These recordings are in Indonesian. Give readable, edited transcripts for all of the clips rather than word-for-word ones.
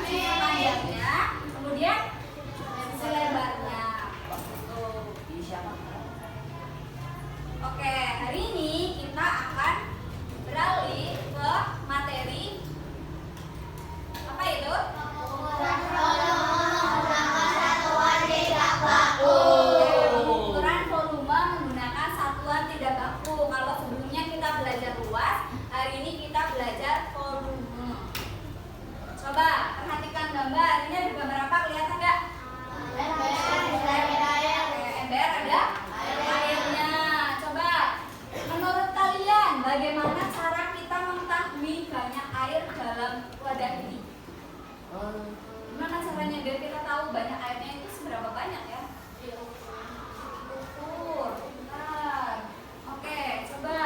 sisi panjangnya, kemudian sisi lebarnya. Oke, hari ini kita akan beralih ke materi apa itu? Pengukuran volume menggunakan satuan tidak baku. Kalau sebelumnya kita belajar luas, hari ini kita belajar volume. Coba perhatikan gambar. Ini ada gambar apa? Kelihatan nggak? Ember ada airnya. Coba, menurut kalian bagaimana cara kita mengetahui banyak air dalam wadah ini? Gimana caranya biar kita tahu banyak airnya itu seberapa banyak ya? Ukur, bentar. Oke, coba.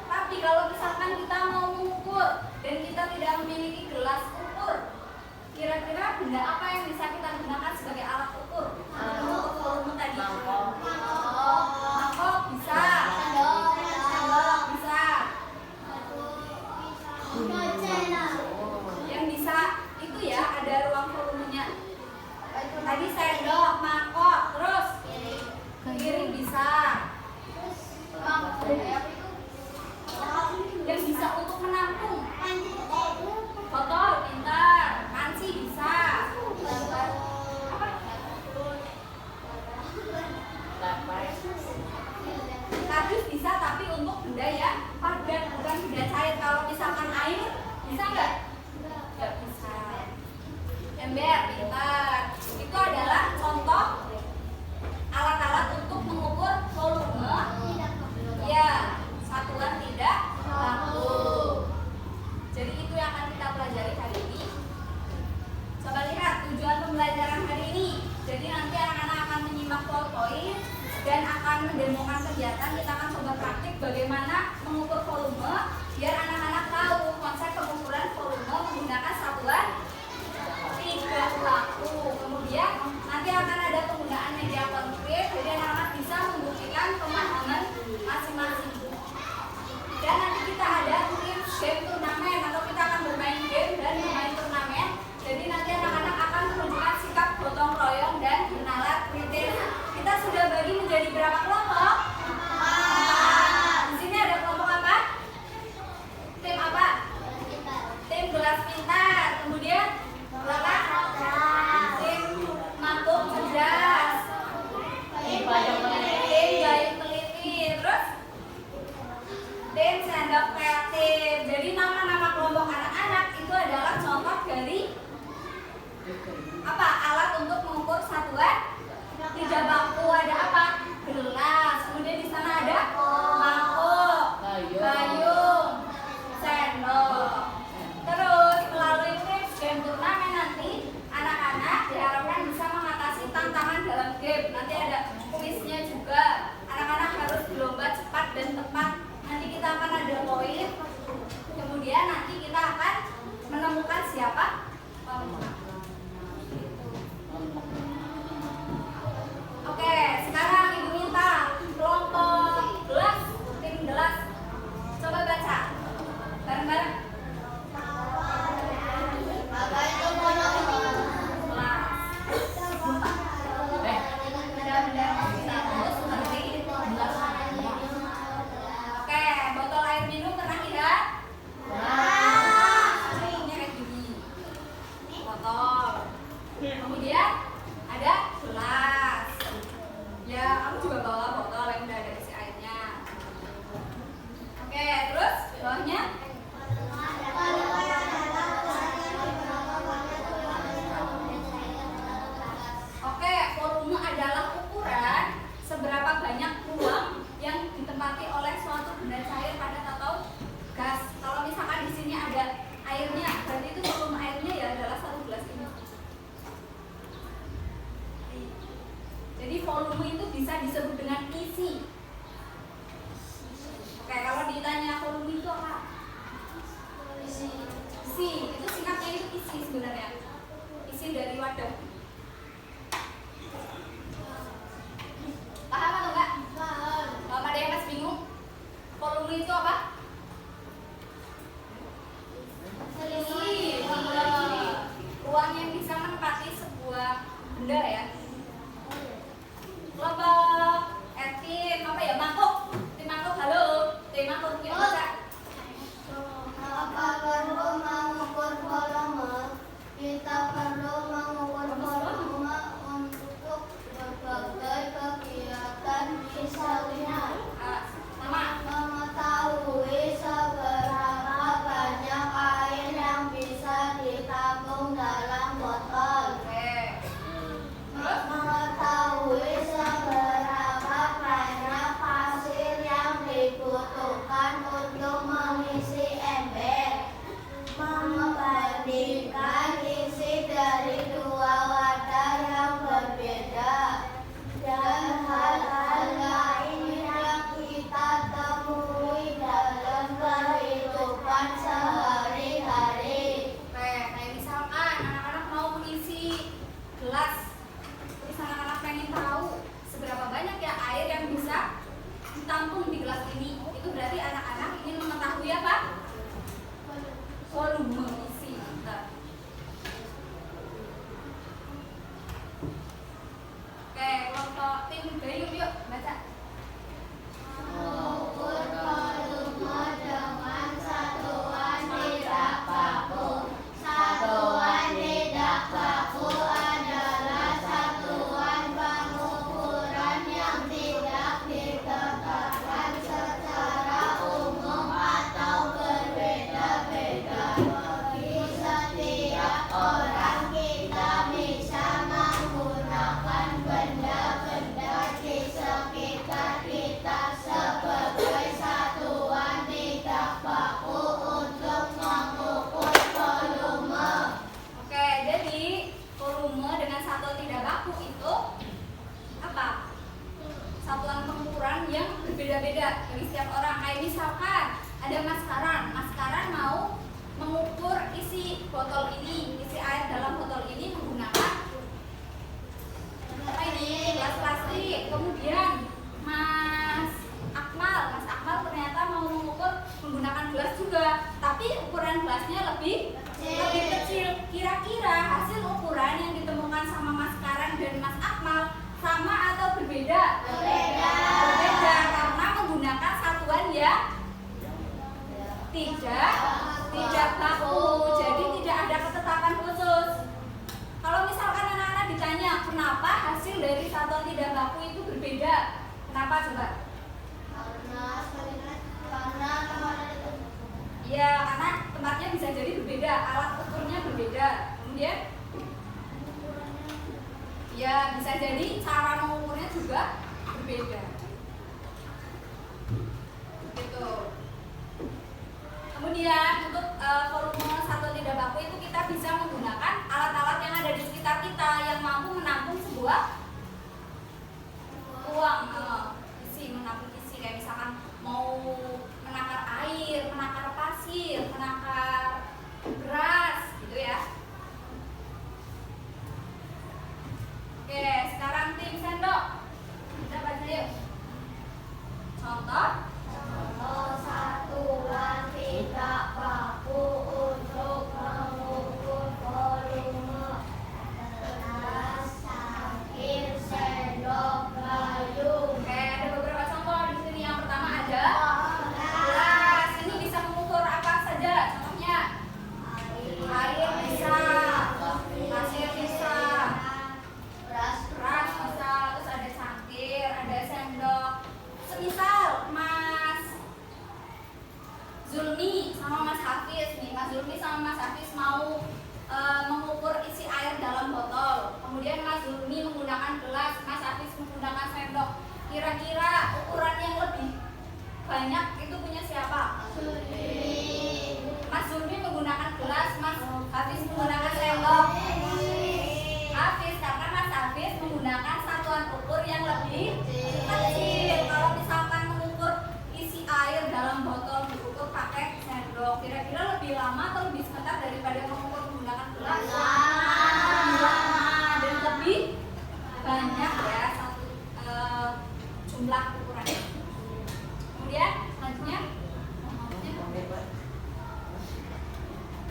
Tapi kalau misalkan kita mau mengukur dan kita tidak memiliki gelas ukur, kira-kira benda apa yang bisa kita gunakan sebagai alat ukur? Untuk volume tadi. Mangkok bisa. Sendok bisa. Yang bisa itu ya ada ruang volumenya. Tadi sendok, mangkok, terus piring bisa. Yang bisa untuk menampung. Botol, pintar. Panci bisa. Kardus bisa, tapi untuk benda yang padat, bukan benda cair. Kalau misalkan air, bisa nggak? Nggak bisa. Ember, pintar. Itu adalah contoh alat-alat untuk mengukur volume. Ya, satuan tidak baku. Jadi itu yang akan kita pelajari hari ini. Coba lihat tujuan pembelajaran hari ini. Jadi nanti anak-anak akan menyimak PowerPoint dan akan mendemokan kegiatan. Kita akan coba praktik bagaimana mengukur volume biar anak-anak tahu konsep pengukuran volume menggunakan satuan tidak baku. Kemudian nanti akan ada penggunaan media konkret, jadi anak-anak bisa membuktikan pemahaman masing-masing. Dan nanti kita ada mungkin game turnamen atau kita akan bermain game dan bermain turnamen. Jadi nanti anak-anak akan menunjukkan sikap gotong royong dan menalar kritis. Kita sudah bagi menjadi berapa kelompok? 4. Di sini ada kelompok apa? Tim apa? Tim gelas pintar. Kemudian berapa? Tim mangkuk cerdas. Tim gayung teliti. Terus tim sendok kreatif. Jadi nama-nama kelompok anak-anak itu adalah contoh dari apa? Alat untuk mengukur satuan tidak baku. Ada apa? Gelas. Kemudian di sana ada mangkuk, gayung, sendok. Terus melalui game turnamen nanti anak-anak diharapkan bisa mengatasi tantangan dalam game. Nanti ada kuisnya juga. Anak-anak harus berlomba cepat dan tepat. Nanti kita akan ada poin. Kemudian nanti kita akan menemukan siapa pemenang. Oke, sekarang Ibu minta kelompok gelas, tim gelas. Coba baca bareng-bareng. Oke, botol air minum pernah lihat? Ini kayak gini. Botol. Kemudian ada gelas. Ya, kamu juga bawa botol yang udah ada isi airnya. Oke, terus bawahnya? Oke, volume adalah ukuran seberapa banyak ruang yang ditempati oleh suatu benda cair, padat atau gas. Kalau misalkan di sini ada airnya, berarti itu volume airnya ya adalah 1 gelas ini. Jadi volume itu bisa disebut dengan isi. Oke, kalau ditanya volume itu apa? Isi. Itu singkatnya itu isi sebenarnya. Isi dari wadah. Paham atau enggak? Paham. Kalau ada yang masih bingung, volume itu apa? volume isi. Bentar. Oke, kelompok tim Bayu yuk baca. Mengukur volume dengan satuan tidak baku. Satuan tidak baku adalah satuan pengukuran yang tidak ditetapkan secara umum atau berbeda-beda bagi setiap orang. Kita bisa menggunakan benda-benda di sekitar kita sebagai satuan tidak baku untuk mengukur volume. Oke, jadi volume dengan satuan tidak baku itu apa? Satuan pengukuran yang berbeda-beda bagi setiap orang. Kayak misalkan ada maskaran mau mengukur isi botol ini, isi air dalam botol ini menggunakan apa ini? Gelas plastik. Kemudian Mas Akmal ternyata mau mengukur menggunakan gelas juga, tapi ukuran gelasnya lebih kecil. Kira-kira hasil ukuran yang ditemukan sama Mas Karan dan Mas Akmal sama atau berbeda? Berbeda karena menggunakan satuan yang tidak baku. Jadi tidak ada ketetapan khusus. Kalau misalkan anak-anak ditanya kenapa hasil dari satuan tidak baku itu berbeda, kenapa coba? Iya, karena tempatnya bisa jadi berbeda, alat ukurnya berbeda. Kemudian ya bisa jadi cara mengukurnya juga berbeda. Gitu. Kemudian untuk volume satuan tidak baku itu kita bisa menggunakan alat-alat yang ada di sekitar kita yang mampu menampung sebuah uang menampung isi, kayak misalkan mau menakar air, menakar pasir, menakar beras gitu ya. Oke, sekarang tim sendok kita baca yuk. Contoh Satuan tidak baku untuk mengukur volume. Gelas, cangkir, sendok, gayung. Oke, ada beberapa contoh di sini. Yang pertama ada gelas. Ini bisa mengukur apa saja? Contohnya air bisa, pasir bisa, beras bisa, terus ada cangkir, ada sendok. Semisal Mas Zulmi sama Mas Hafiz nih, Mas Zulmi sama Mas Hafiz mau mengukur isi air dalam botol. Kemudian Mas Zulmi menggunakan gelas, Mas Hafiz menggunakan sendok. Kira-kira ukuran yang lebih banyak itu punya siapa? Mas Zulmi menggunakan gelas, Mas Hafiz menggunakan sendok. Hafiz, karena Mas Hafiz menggunakan satuan ukur yang lebih kecil. Kalau misalkan mengukur isi air dalam botol diukur pakai sendok, kira-kira lebih lama atau lebih sebentar daripada mengukur menggunakan gelas? Lebih lama dan lebih banyak ya satu jumlah ukurannya. Kemudian selanjutnya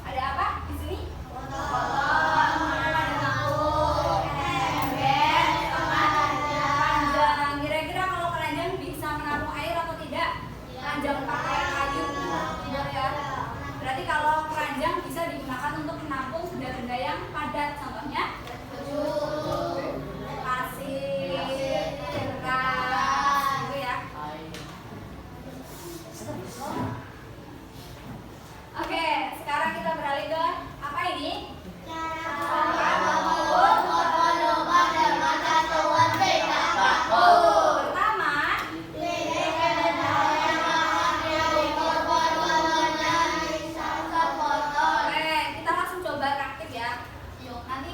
ada apa di sini? Kira-kira kalau keranjang bisa menampung air atau tidak? Keranjang pakai kayu, benar ya? Berarti kalau keranjang bisa digunakan untuk menampung benda-benda yang padat. Contohnya pasir, beras, gitu ya. Oke, sekarang kita beralih ke apa ini? Pertama, oke, kita langsung coba praktik ya. Nanti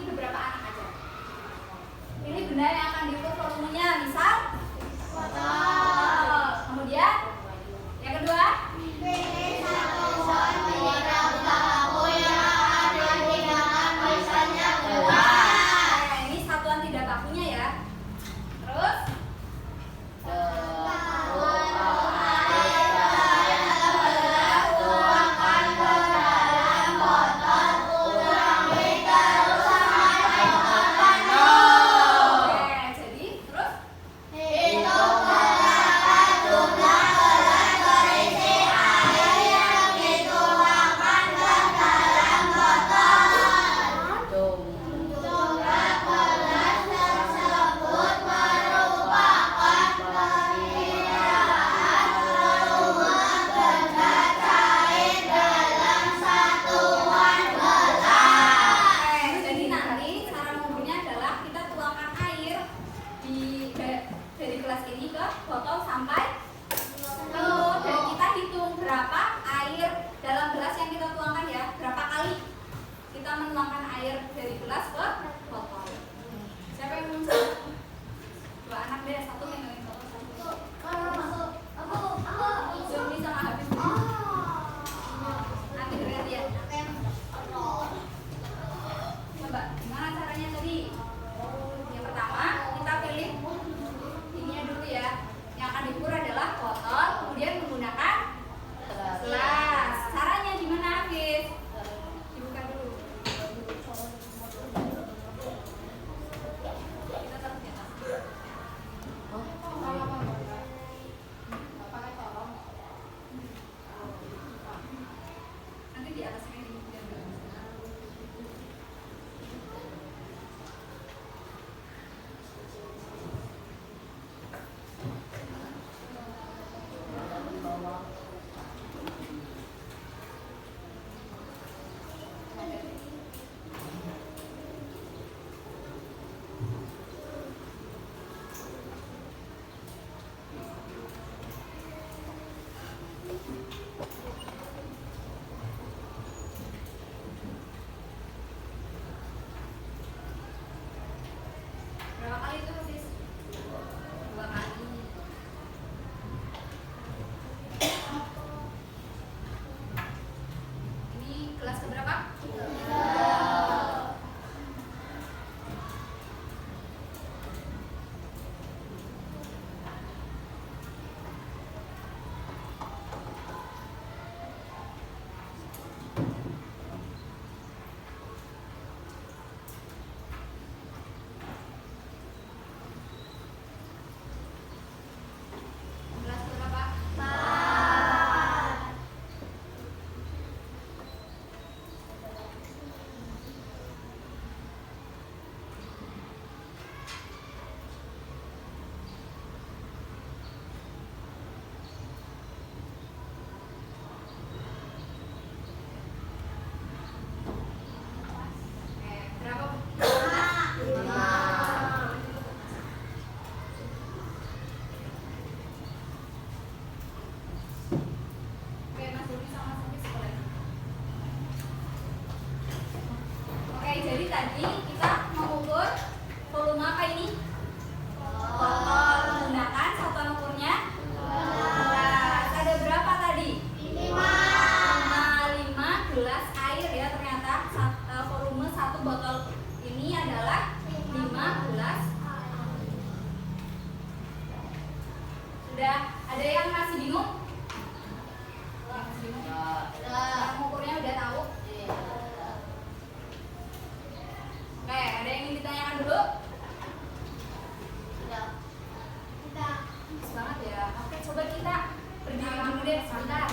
Kelas berapa? Berapa? Oke, Mas Doni sama Sofi sekolah. Oke, jadi tadi kita mengukur volume apa ini? Botol. Menggunakan satuan ukurnya? Gelas. Ada berapa tadi? 5 gelas air ya, ternyata volume satu botol ini adalah 5 gelas. Sudah ada yang masih bingung? Yang ukurnya udah tahu? Oke, ada yang ingin ditanyakan dulu? Bagus banget ya. Oke, coba kita berdiri dulu deh sebentar.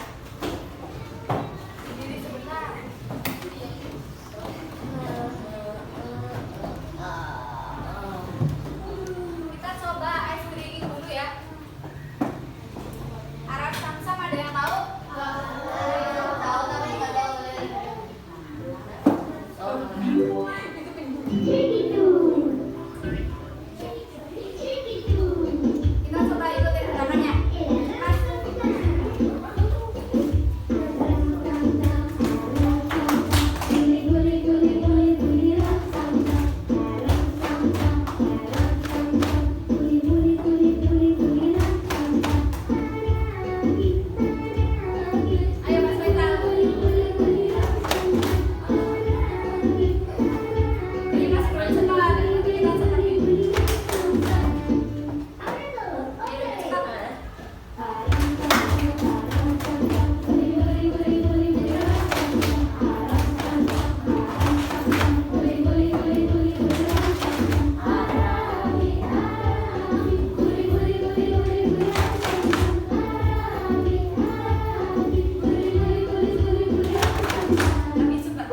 Berdiri sebentar. Kita coba ice breathing dulu ya. Arab Samsam ada yang tahu? Tahu tapi nggak tahu. Kita coba ikutin gerakannya. Ayo Mas Faisal. Ini Mas Bro cepat. Kita cepat. Ayo cepat. Lebih cepat. Lebih cepat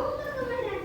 lagi.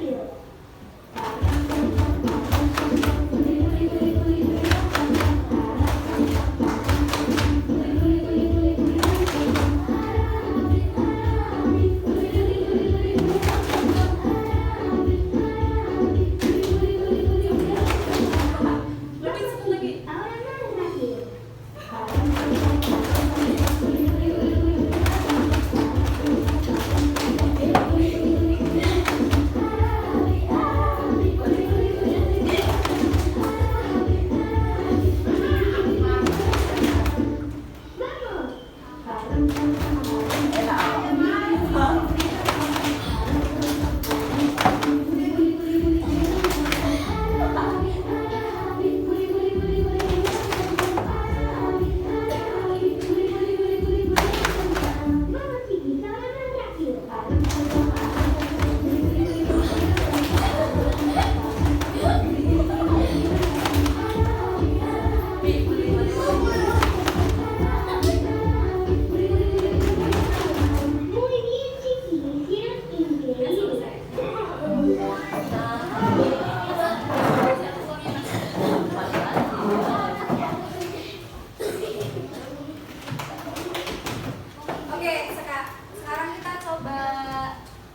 Oke, sekarang kita coba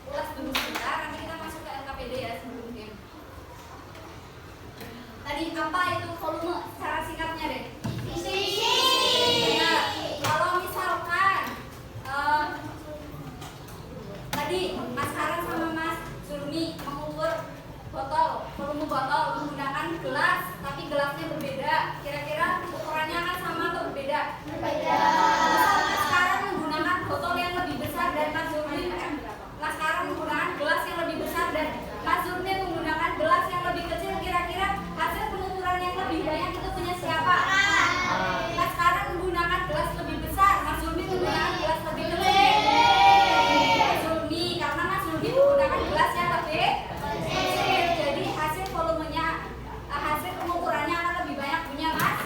ulas dulu sebentar, nanti kita masuk ke LKPD ya sebelum game. Tadi apa itu volume? Secara singkatnya deh. Ya, kalau misalkan tadi Mas Karan sama Mas Zurmi mengukur volume botol menggunakan gelas, tapi gelasnya berbeda. Kira-kira ukurannya akan sama atau berbeda? Berbeda. Mas Karan menggunakan botol yang lebih besar dan Mas Zurmi menggunakan gelas yang lebih besar begitu gunakan gelas yang lebih kecil. Jadi hasil volumenya, hasil pengukurannya akan lebih banyak punya Mas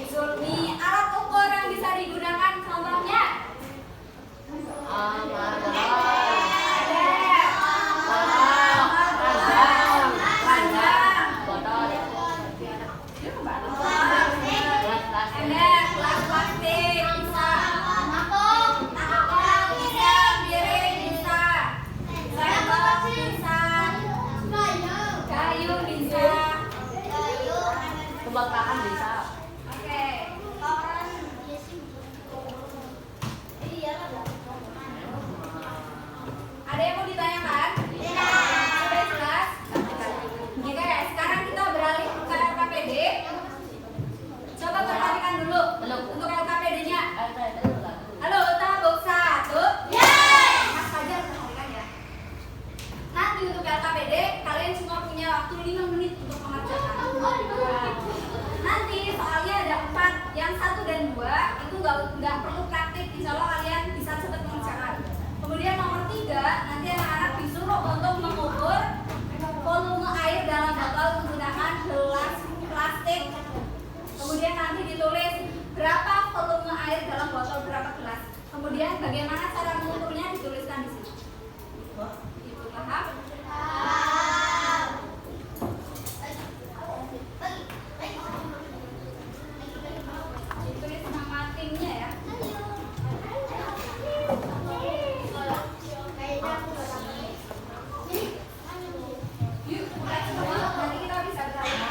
Zulmi. Alat ukur yang bisa digunakan contohnya kebakaran bisa. Oke, toren. Ada yang mau ditanyakan? Sudah jelas? Oke, sekarang kita beralih ke LKPD. Coba perhatikan dulu untuk LKPD-nya. Halo, tabuk satu. Mas Fajar perhatikan ya. Nanti untuk LKPD kalian cuma punya waktu 5 menit untuk mengerjakan. Nanti soalnya ada 4, yang 1 dan 2 itu nggak perlu praktik, insya Allah kalian bisa cepat mengerjakan. Kemudian nomor 3, nanti anak-anak disuruh untuk mengukur volume air dalam botol menggunakan gelas plastik. Kemudian nanti ditulis berapa volume air dalam botol berapa gelas. Kemudian bagaimana cara mengukurnya dituliskan di sini. Itu paham? Ditulis nama timnya ya. Yuk, mulai semua. Nanti kita bisa beralih.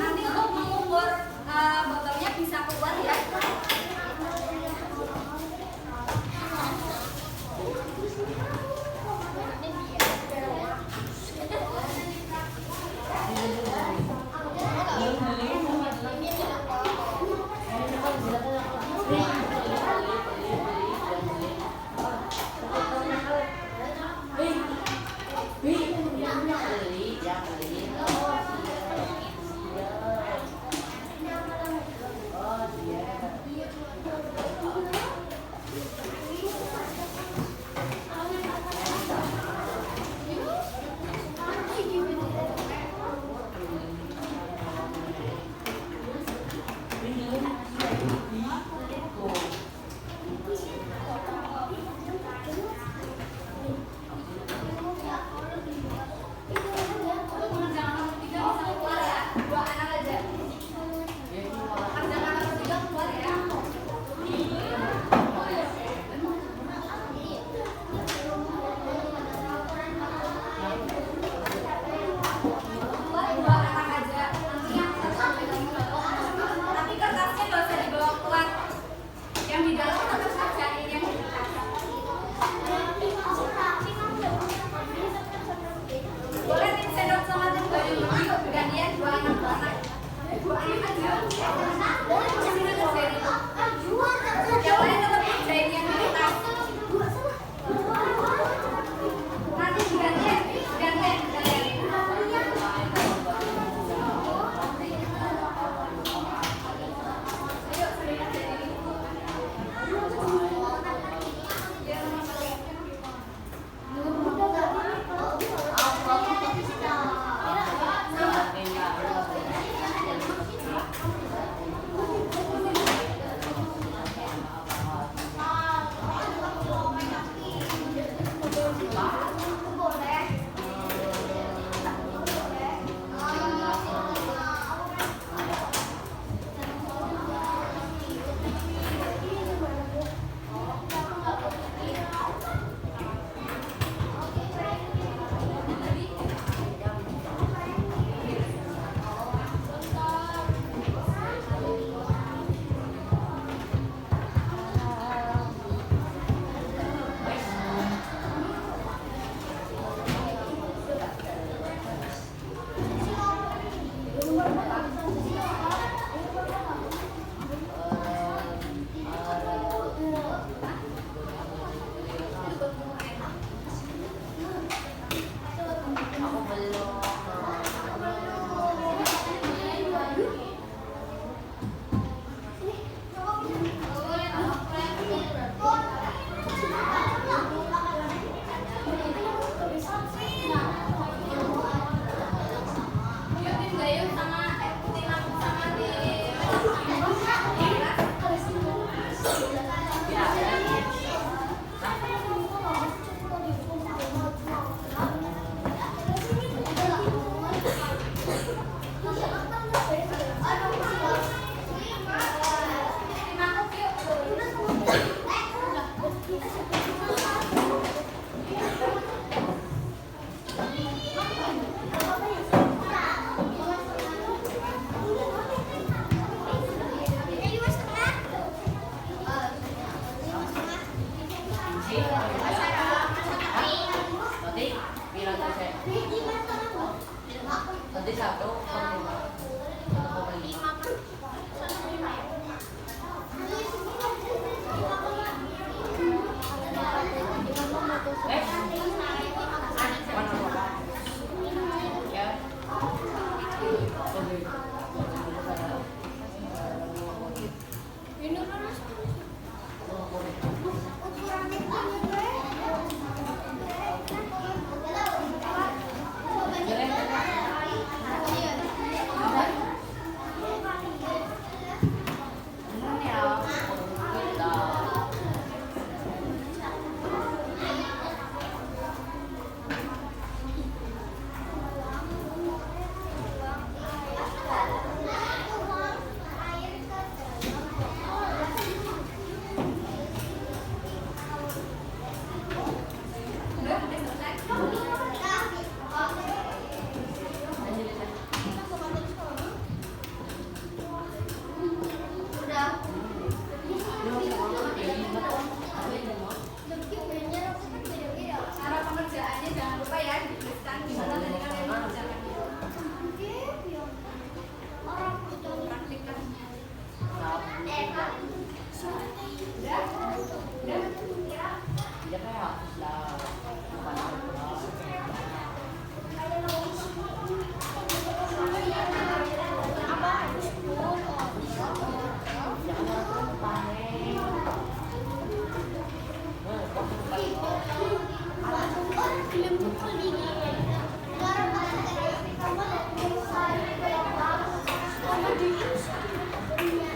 Nanti untuk mengukur botolnya bisa keluar ya.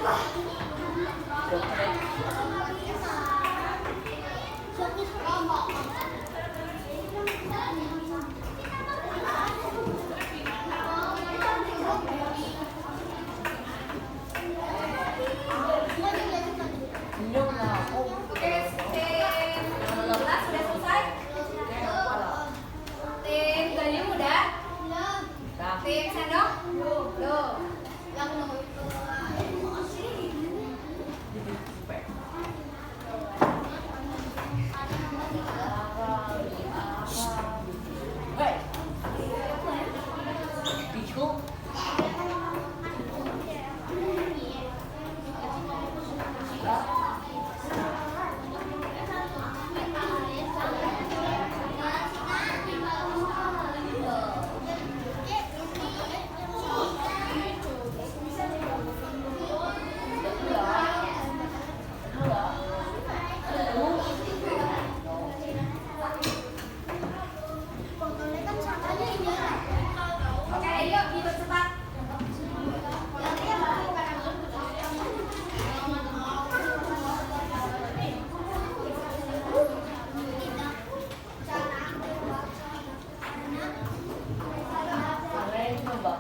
Minum lah. Oh, Oke, tim 11 sudah selesai. Tim gayung udah. dah. Tim sendok belum. Hei. Tisu. Oke, ayo dipercepat. Kalian coba.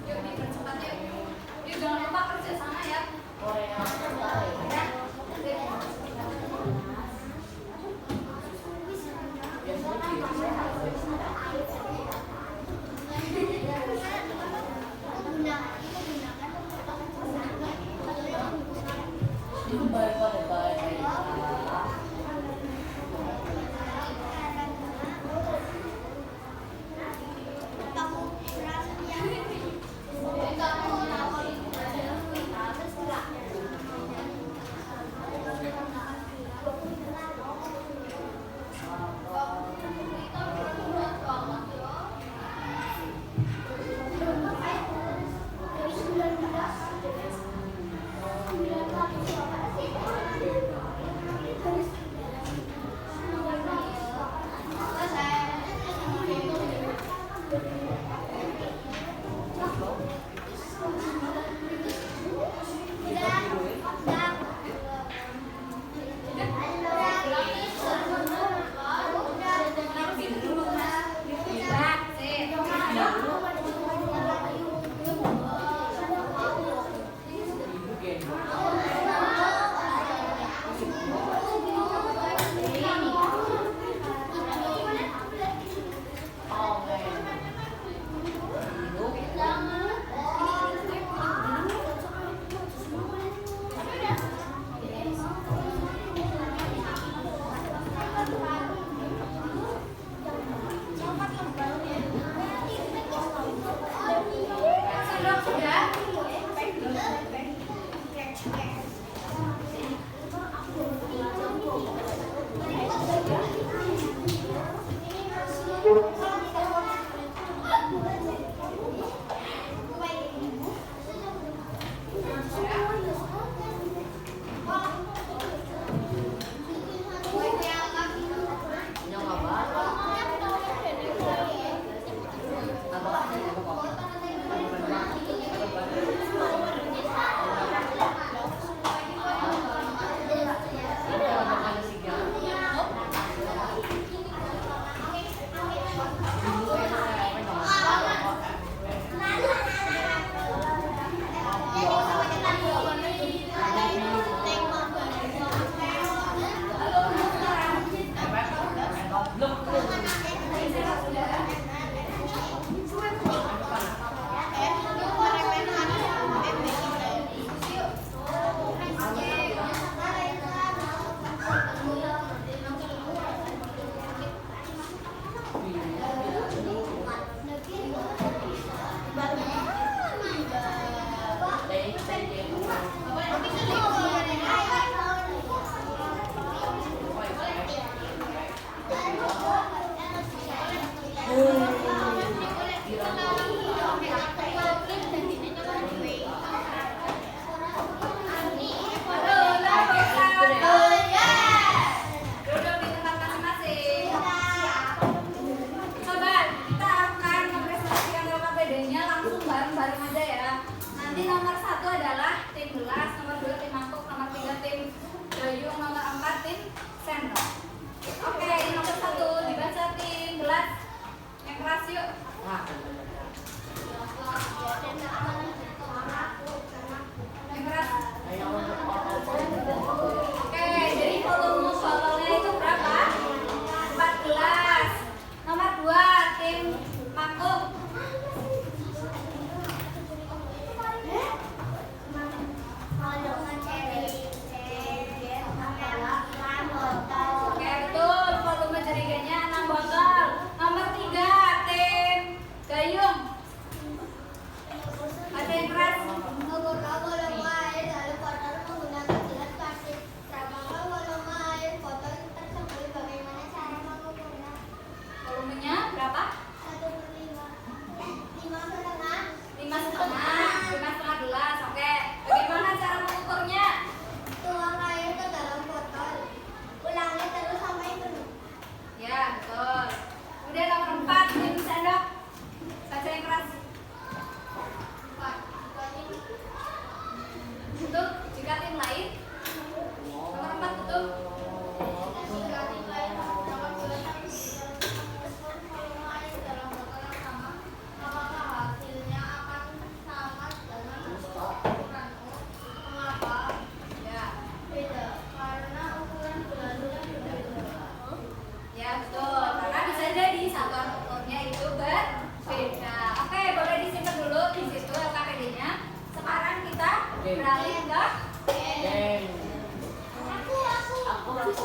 Yuk dipercepat yuk. Yuk jangan lupa kerja sama ya. Korea. Ya. Bye. Thank you.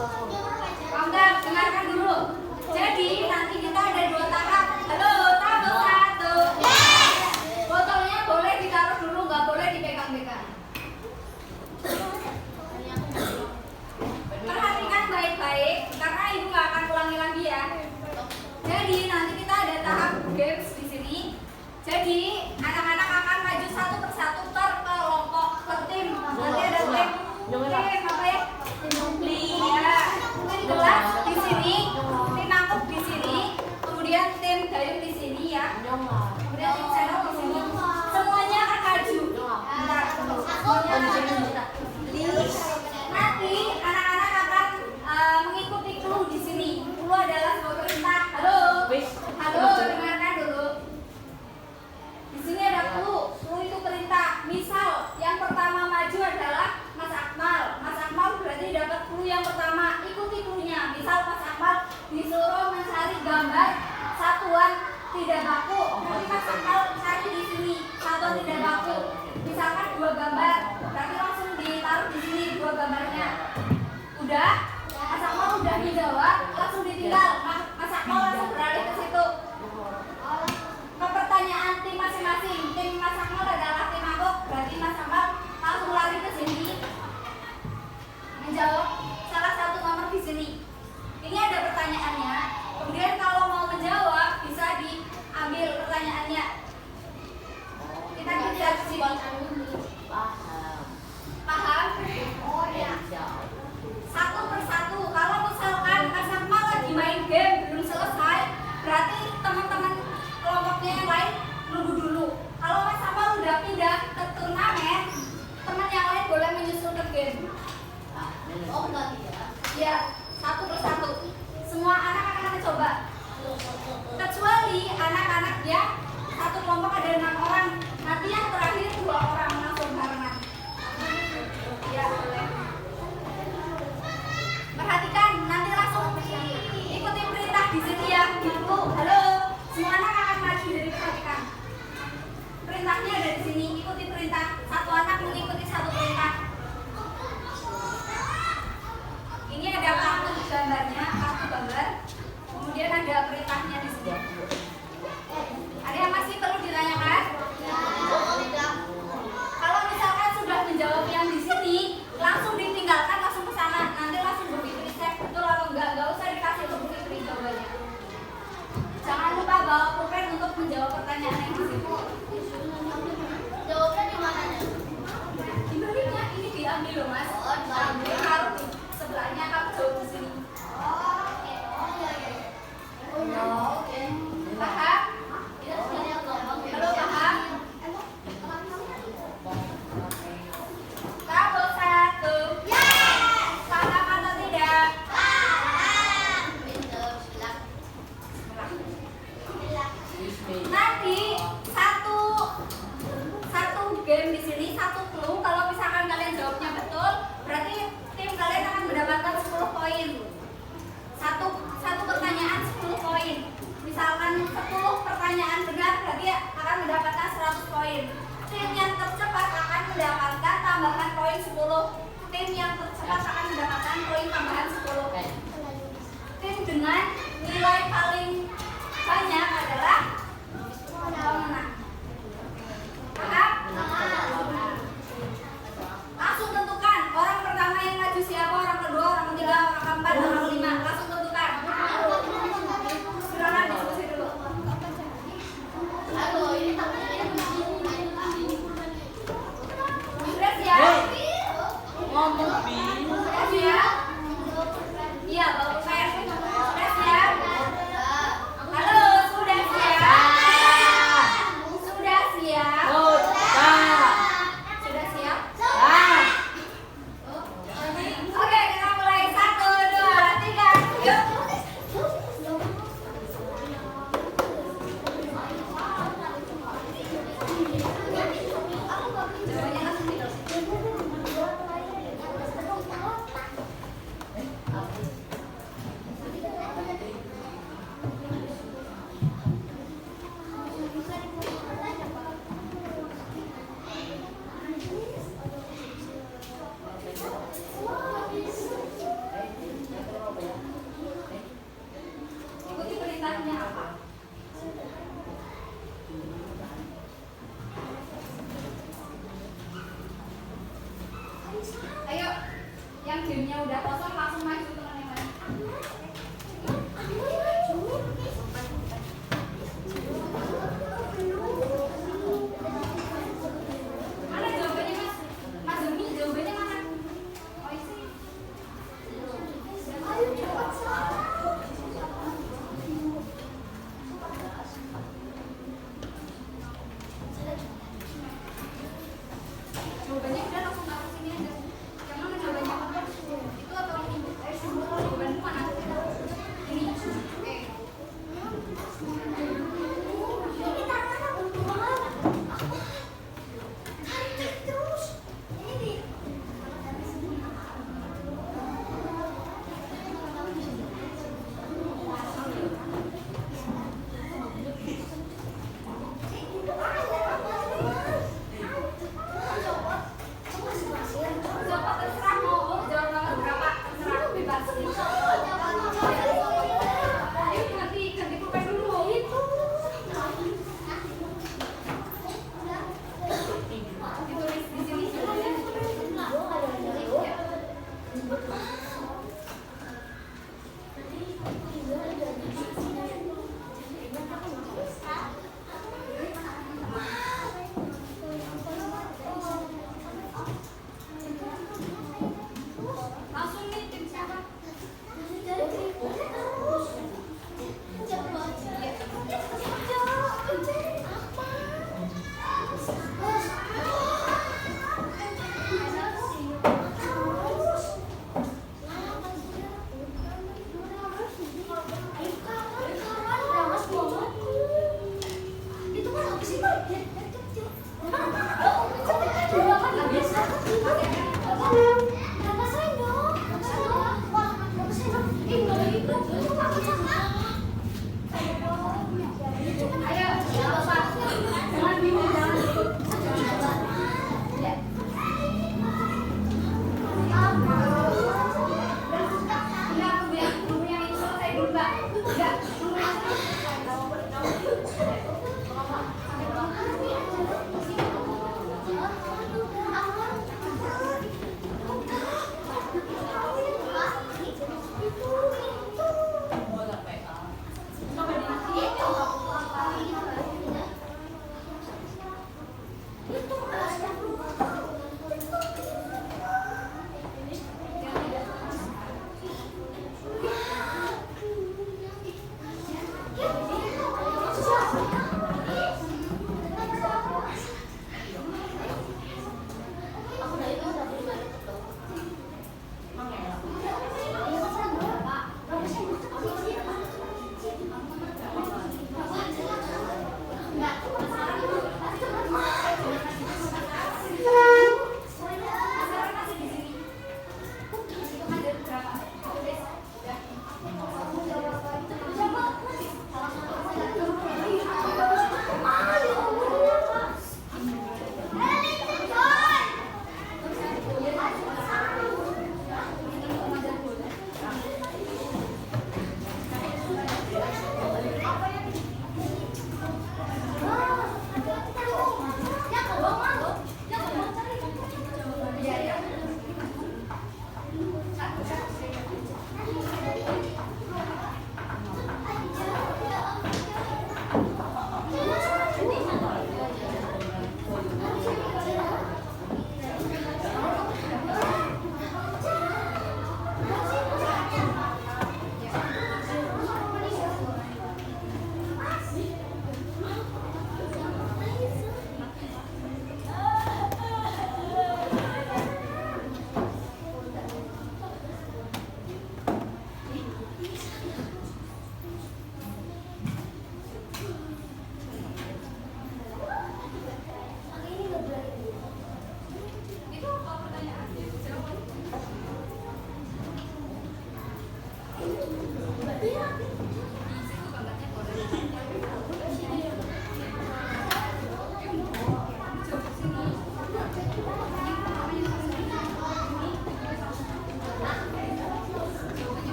Kamu dengarkan dulu. Jadi nanti kita ada 2 tahap. Halo, tahap 1. Botolnya boleh ditaruh dulu, nggak boleh dipegang-pegang. Perhatikan baik-baik, karena ibu nggak akan ulangi lagi ya. Jadi nanti kita ada tahap games di sini. Jadi anak-anak akan maju satu persatu ke kelompok, ke tim. Nanti ada tim apa ya? Iya. Gelas di sini, tim mangkuk di sini, kemudian tim gayung di sini ya. Kemudian tim sendok di sini. Semuanya akan maju. Bentar, semuanya akan maju. Nanti anak-anak akan mengikuti clue di sini. Clue adalah sebuah perintah. Halo, halo, dengarkan dulu. Di sini ada clue. Clue itu perintah. Misal yang pertama maju adalah Mas Akmal. Mas Akmal berarti dapat clue yang pertama. Ikuti clue-nya. Misal Mas Akmal disuruh mencari gambar satuan tidak baku. Nanti Mas Akmal cari di sini satuan tidak baku. Misalkan 2 gambar. Berarti langsung ditaruh di sini 2 gambarnya. Udah? Mas Akmal udah dijawab, langsung ditinggal. Mas Akmal langsung beralih ke situ. Ke pertanyaan tim masing-masing. Tim Mas Akmal adalah tim mangkuk, berarti Mas Akmal langsung lari ke sini menjawab salah satu nomor di sini. Ini ada pertanyaannya. Kemudian kalau mau menjawab bisa diambil pertanyaannya. Kita bisa ke sini. Paham? Oh ya. Satu persatu. Kalau misalkan Mas Akmal lagi main game belum selesai, berarti teman-teman kelompoknya yang lain nunggu dulu. Kalau Mas Akmal udah pindah ke turnamen, teman yang lain boleh menyusul ke game. Oh enggak ya? Iya, satu persatu. Semua anak akan mencoba. Kecuali anak-anak yang satu kelompok ada 6 orang. Nanti yang terakhir 2 orang langsung barengan. Ya, boleh. Perhatikan, nanti langsung ikuti perintah di sini ya. Gitu. Halo, semua anak akan maju dari perhatikan. Perintahnya ada di sini. Ikuti perintah. Satu anak mengikuti satu perintah. Ini ada kartu gambarnya, kartu gambar. Kemudian ada perintahnya di sini. Ada yang masih perlu ditanyakan? Kalau misalkan sudah menjawab yang di sini, langsung ditinggalkan, langsung ke sana. Nanti langsung begitu dicek betul atau enggak usah dikasih begitu jawabannya. Jangan lupa bawa pulpen untuk menjawab pertanyaan yang di sini. Jawabnya di mana? Di baliknya ini diambil loh Mas. Diambil taruh di sebelahnya, kamu jawab di sini. Oke. Paham? Halo, paham? Tahap 1. Paham atau tidak? Nanti satu game di sini, satu clue. Kalau misalkan kalian jawabnya betul, berarti tim kalian akan mendapatkan 10 poin. Satu pertanyaan 10 poin. Misalkan 10 pertanyaan benar, berarti akan mendapatkan 100 poin. Tim yang tercepat akan mendapatkan tambahan poin 10. Tim yang tercepat akan mendapatkan poin tambahan 10. Tim dengan nilai paling banyak adalah pemenang. Paham? Langsung tentukan orang pertama yang maju siapa, orang kedua, orang ketiga, orang keempat, orang kelima. Langsung tentukan. Silakan diskusi dulu. Sudah siap? Ngomong bi. Sudah siap? Iya, bapak. Sudah siap?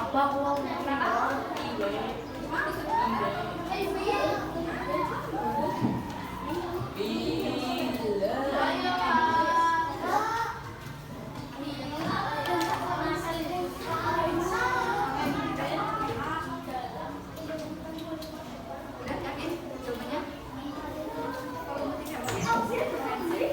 Bawang. Kenapa? Udah yakin jawabannya? Kalau tidak pakai referensi,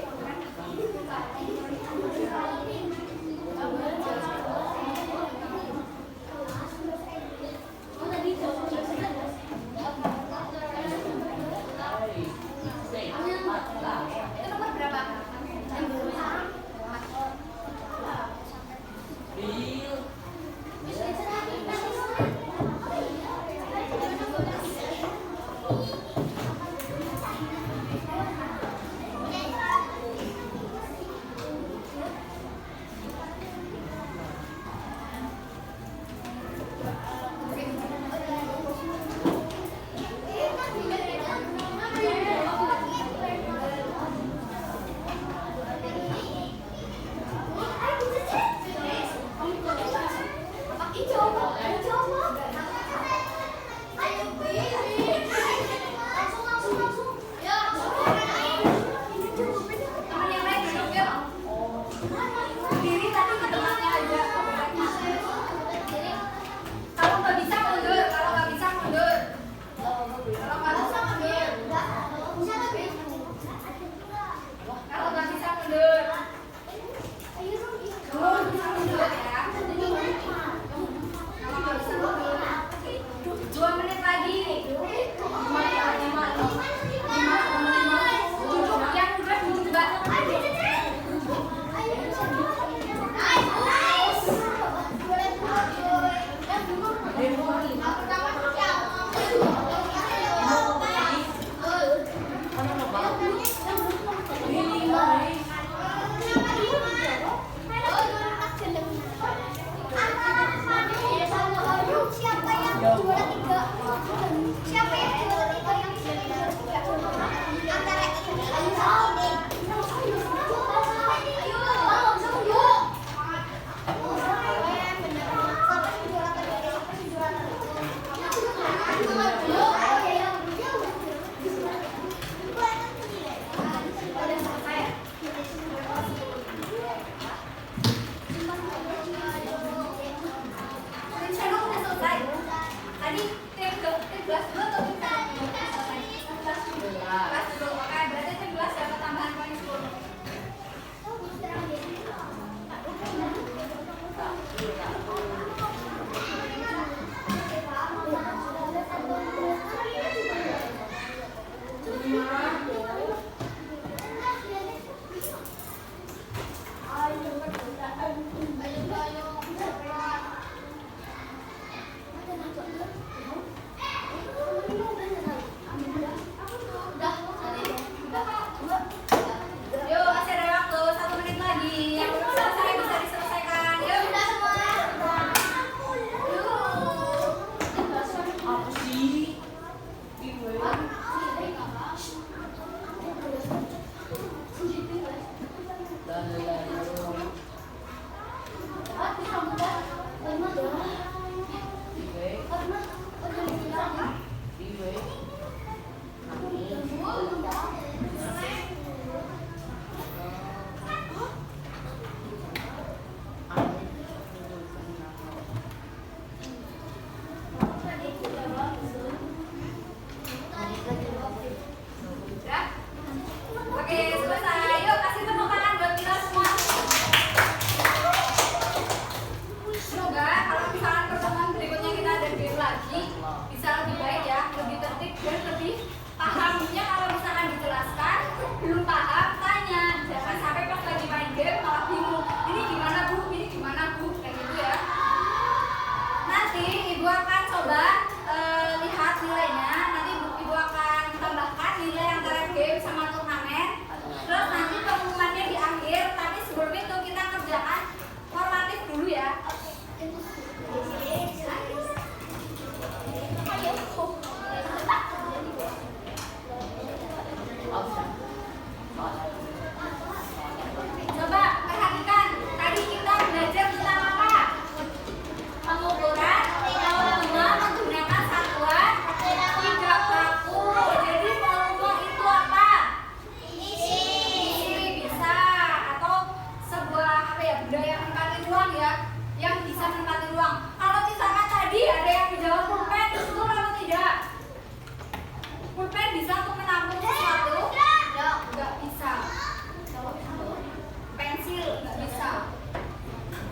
kecil, nggak bisa.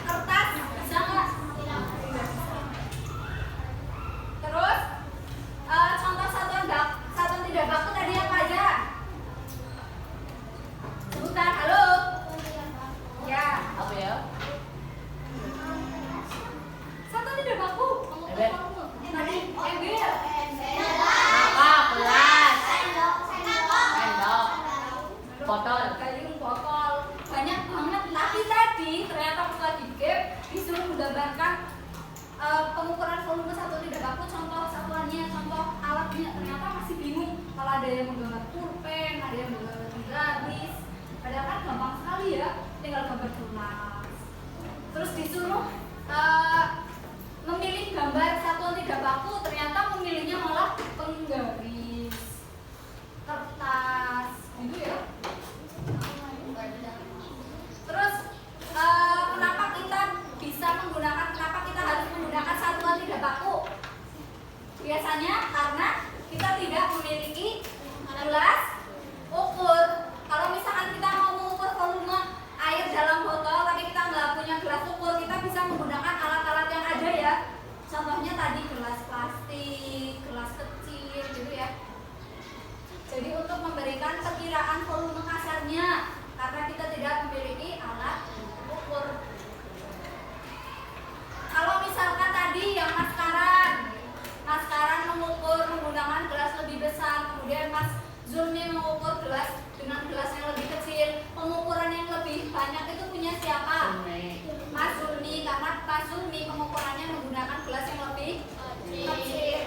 Kertas bisa nggak? Terus contoh satuan tidak baku tadi apa aja? Sebutan, halo. Ya. Apa ya? Satuan tidak baku. Ember. Tadi ember. Mangkok, gelas, sendok, botol. Gayung, botol, banyak banget. Tapi tadi ternyata pas lagi game disuruh menggambarkan pengukuran volume satu tidak baku, contoh satuannya, contoh alatnya. Ternyata masih bingung. Kalau ada yang menggambar pulpen, ada yang menggambar garis, padahal kan gampang sekali ya, tinggal gambar gelas. Terus disuruh memilih gambar satuan tidak baku, ternyata memilihnya malah penggaris, kertas, gitu ya. Terus kenapa kita harus menggunakan satuan tidak baku? Biasanya karena kita tidak memiliki gelas ukur. Kalau misalkan kita mau mengukur volume air dalam botol tapi kita nggak punya gelas ukur, kita bisa menggunakan alat-alat yang ada ya. Contohnya tadi gelas plastik, gelas kecil gitu ya. Jadi untuk memberikan perkiraan volume kasarnya, karena kita tidak memiliki alat ukur. Kalau misalkan tadi yang maskaran mengukur menggunakan gelas lebih besar, kemudian Mas Zulmi mengukur gelas dengan gelas yang lebih kecil. Pengukuran yang lebih banyak itu punya siapa? Mas Zulmi, karena Mas Zulmi pengukurannya menggunakan gelas yang lebih kecil.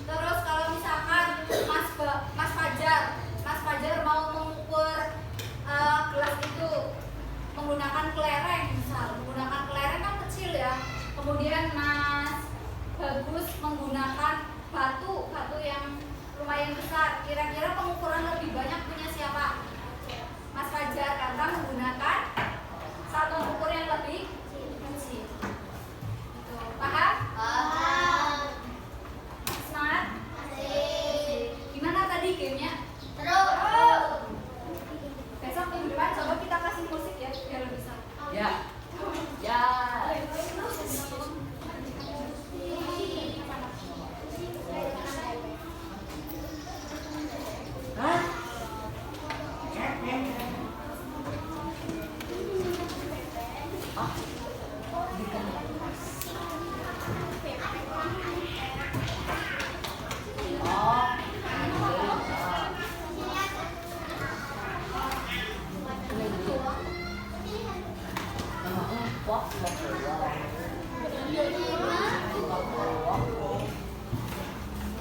Terus kalau misalkan Mas Fajar mau mengukur gelas itu menggunakan kelereng, menggunakan kelereng kan kecil ya. Kemudian Mas Bagus menggunakan batu yang lumayan besar. Kira-kira pengukuran lebih banyak punya siapa? Mas Fajar, karena menggunakan satuan ukur yang lebih kecil. Paham? Semangat? Gimana tadi gamenya? Terus. Besok minggu depan coba kita kasih musik ya biar lebih seru. Ya. Ya. Hah?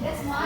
Udah semua?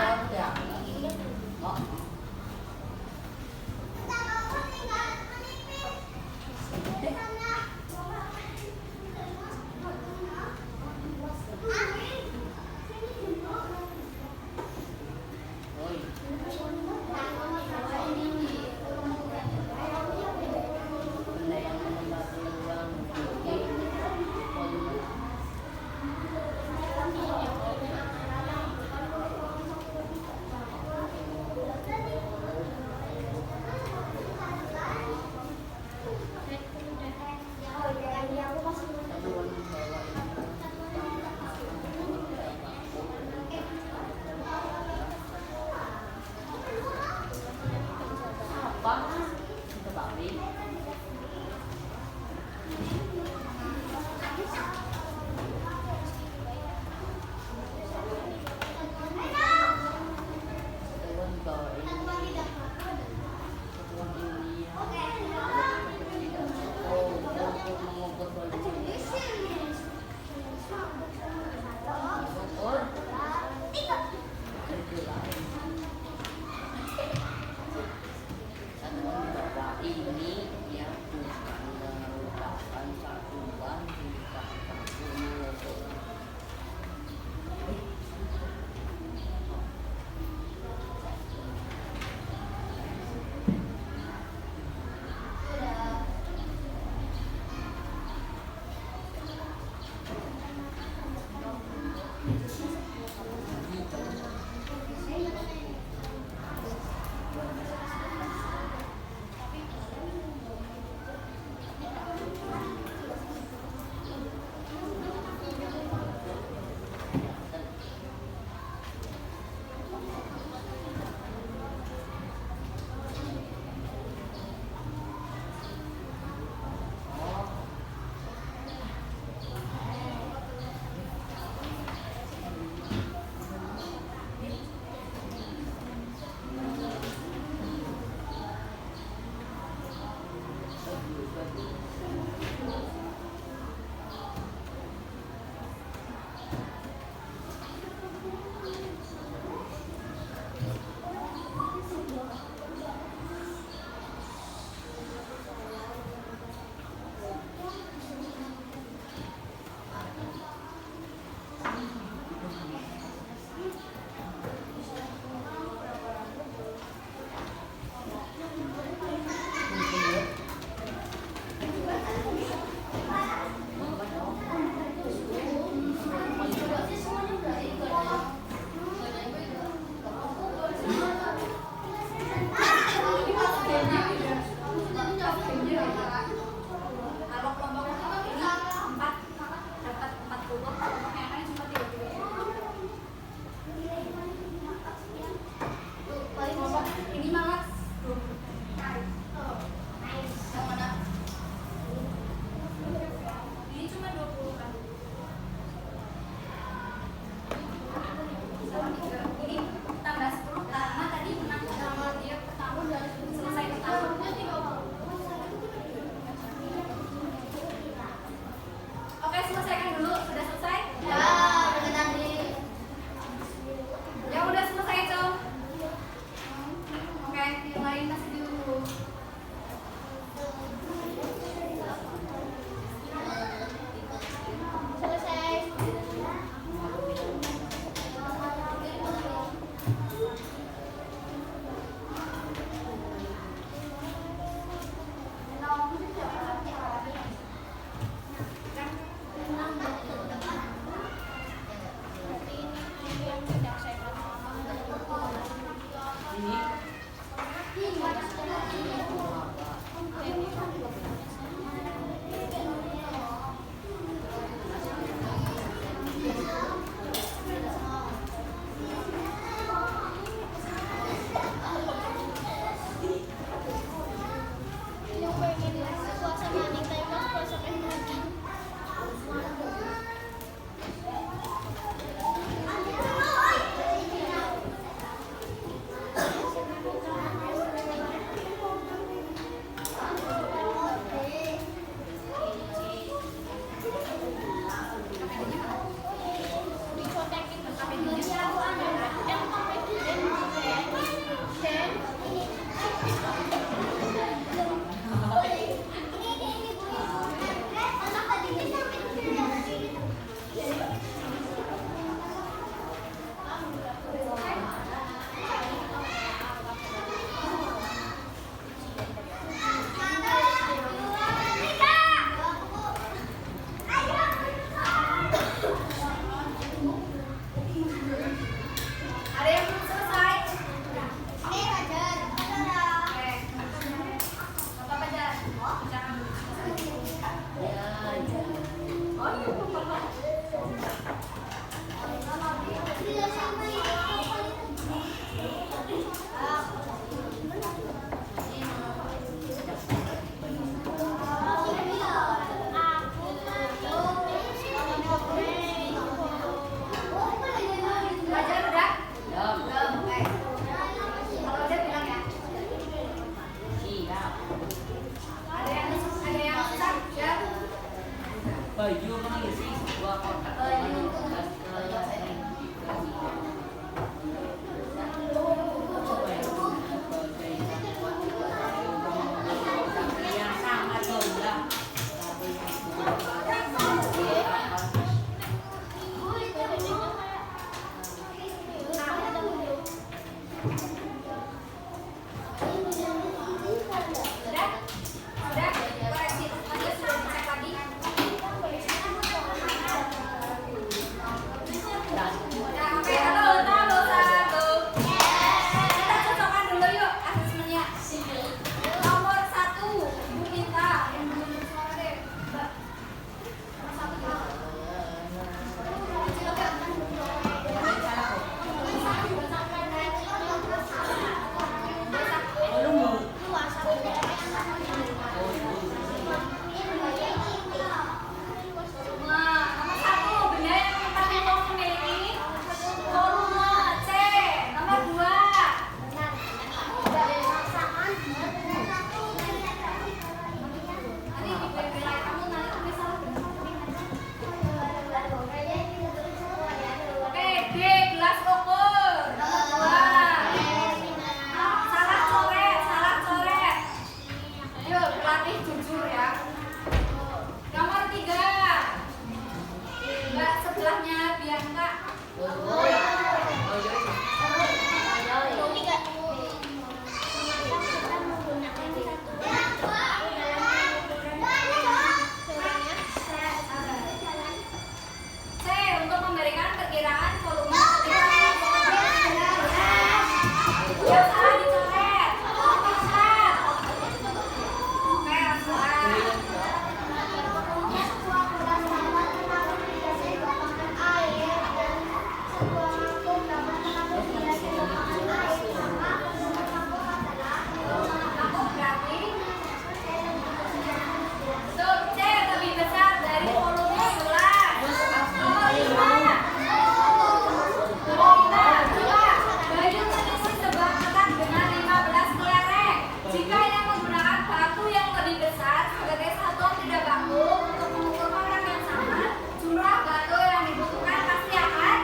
Baju mengisi sebuah kotak penuh tugas kelereng. Yang sangat mudah. Sudah? Sudah? Koreksi. Tadi sudah dicek lagi. Nah, oke, halo, satu. Kita cocokkan dulu yuk asesmennya. Nomor 1, Ibu minta yang belum bersuara deh. Mbak. Nomor 1 gimana? Kecil enggak? Nah, nomor 1, benda yang terhitung memiliki volume C. Nomor 2, nanti dibelai kamu nanti kamu salah benar. Oke, D, gelas ukur. Nomor 2, salah coret. Yuk, berlatih jujur ya. Nomor 3, Mbak sebelahnya Bianca. C, untuk memberikan perkiraan volume yang salah dicoret. Oke, langsung aku berarti untuk C lebih besar dari volume gelas. Nomor 5, baju mengisi sebuah kotak dengan 15 kelereng. Jika yang menggunakan batu yang lebih besar sebagai satuan tidak baku untuk mengukur kotak yang sama, jumlah batu yang dibutuhkan pasti akan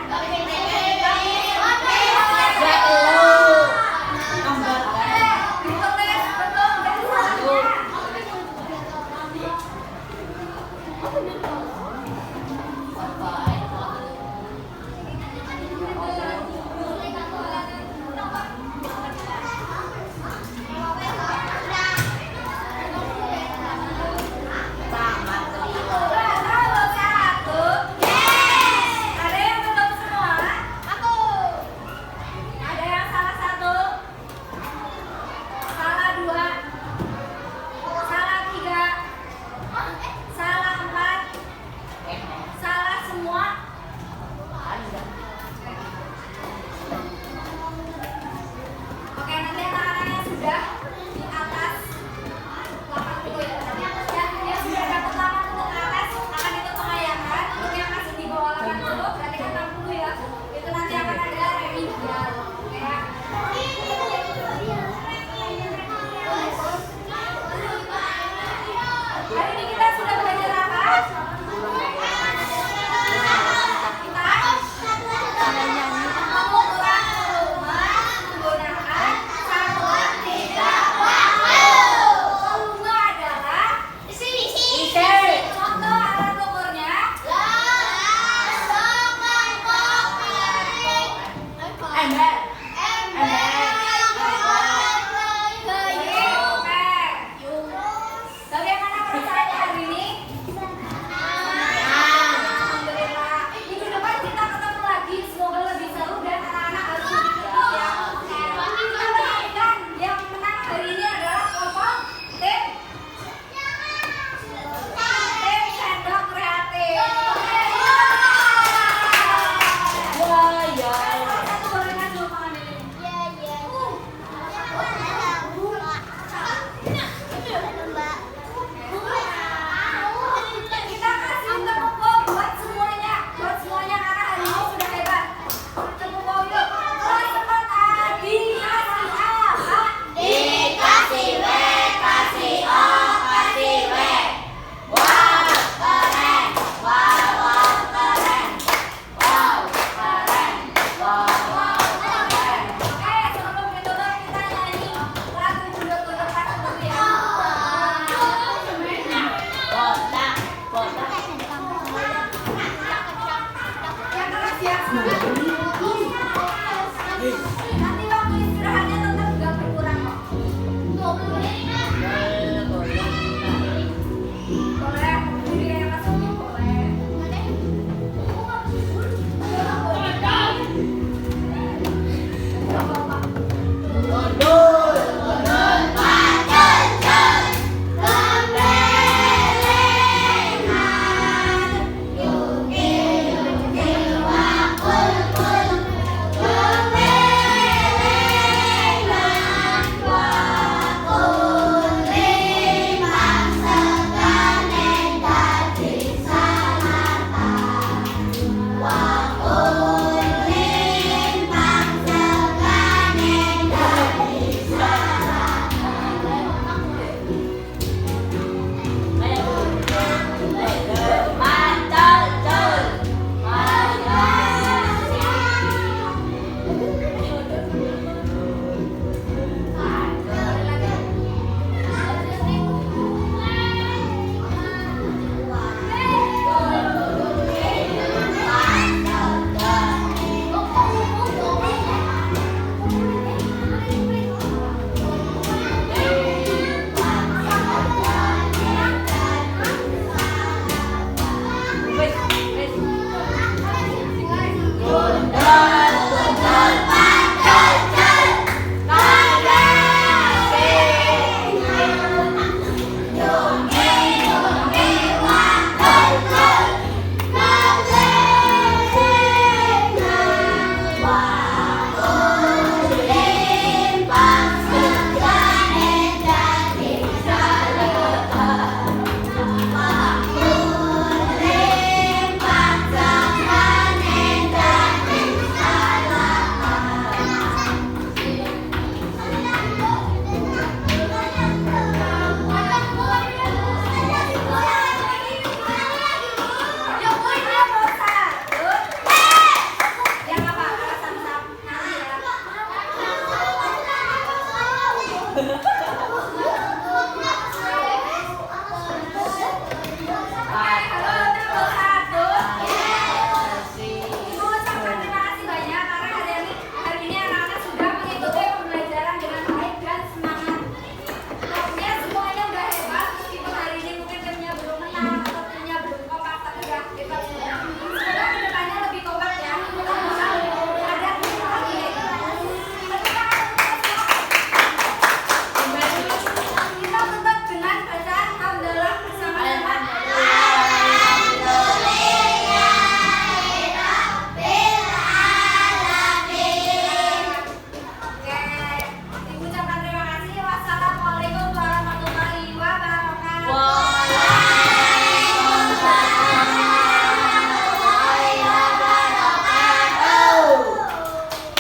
ditulis betul dan salahnya.